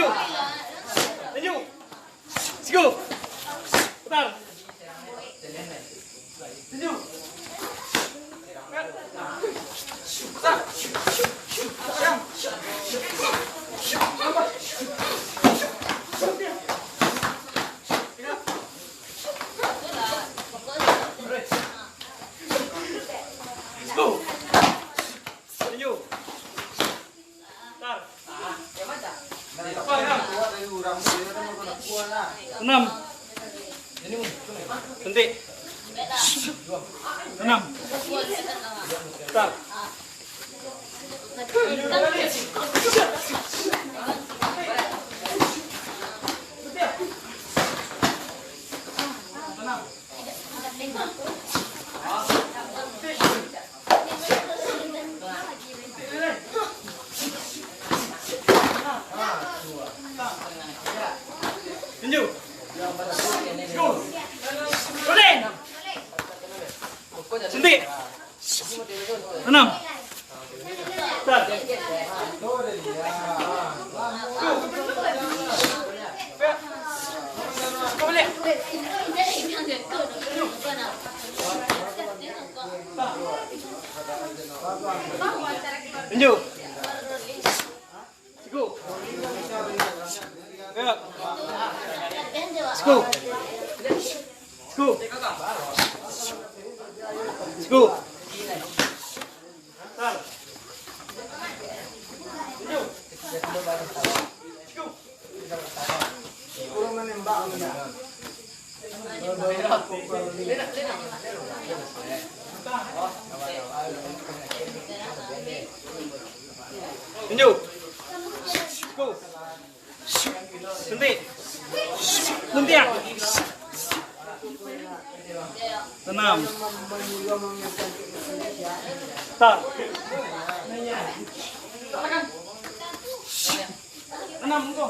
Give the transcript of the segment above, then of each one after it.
Lanjut. Lanjut. Go. Putar. Lanjut. Putar. Go. Lanjut. Putar. Enam. Berhenti. Enam. Start. Lanjut. Go. Rolling. Suntik. 6. Start. Go balik. Lanjut. Go. Gerak. Go. Go. Go. Start. Lanjut. Go. Kurang menembak enggak? Lanjut. Go. Berhenti. Muntiak. 6. Start. 6 go.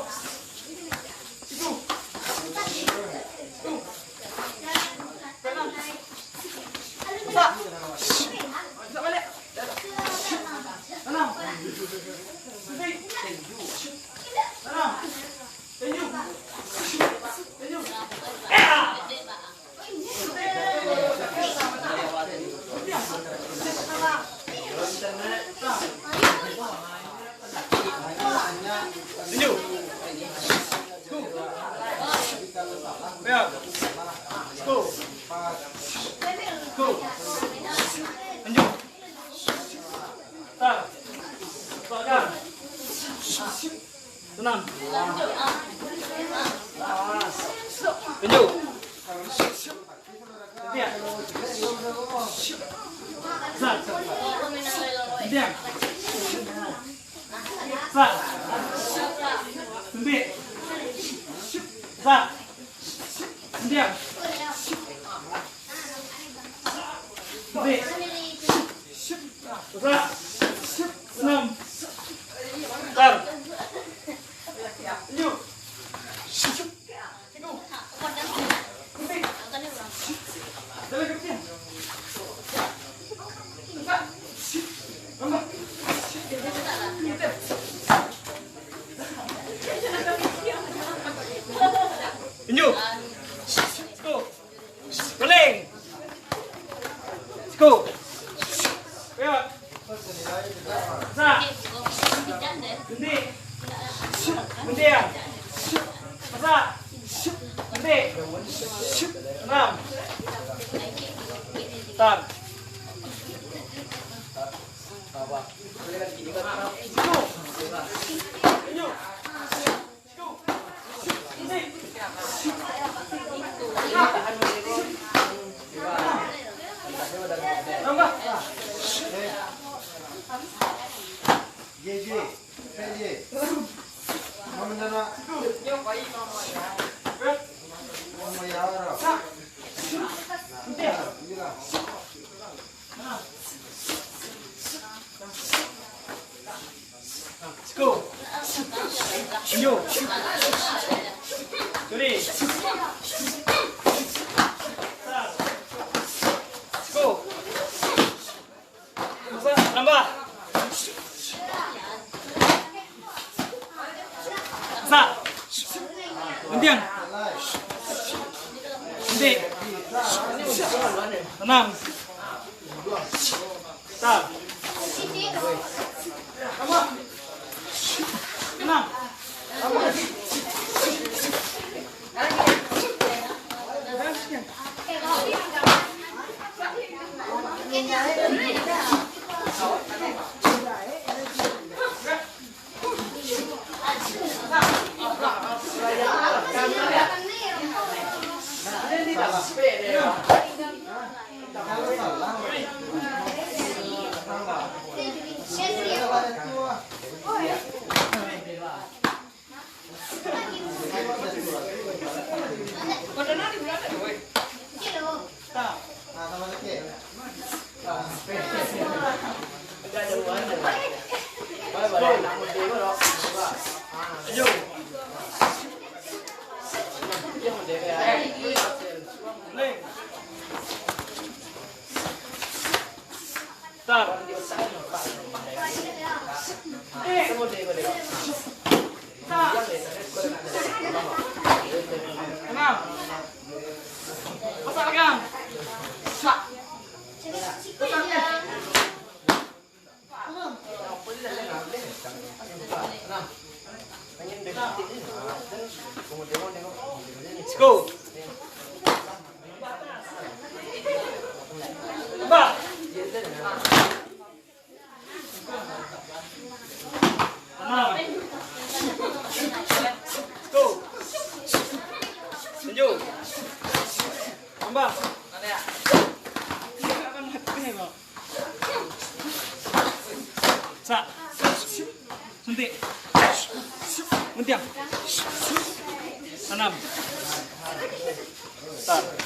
Itu. Start. Start balik. 6. Berhenti. 6. Lanjut. Lanjut. Lanjut. Beak. Go. Go. Lanjut. Start. Start. Tenang. Lanjut. Diam. Start. Diam. Start. Berhenti. Start. Diam. Berhenti. Start. 6. Start. Lanjut. Jalan ke sini. Tambah. Lanjut. Go. Rolling. Go. Beak. Start. Berhenti. Berhenti ya. Masak. Berhenti. 6. Start. Go. Lanjut. Go. Berhenti. Tambah. JJ, PJ. Mau menjana. Mau mayara. Gila. Go. Lanjut. Jadi. Go. Tambah. Sa. Undian. Undi. Enam. Sa. Enam. Go. Ba. Go. Lanjut. Tambah. Sa. Suntik. Muntiang. Tanam. Start.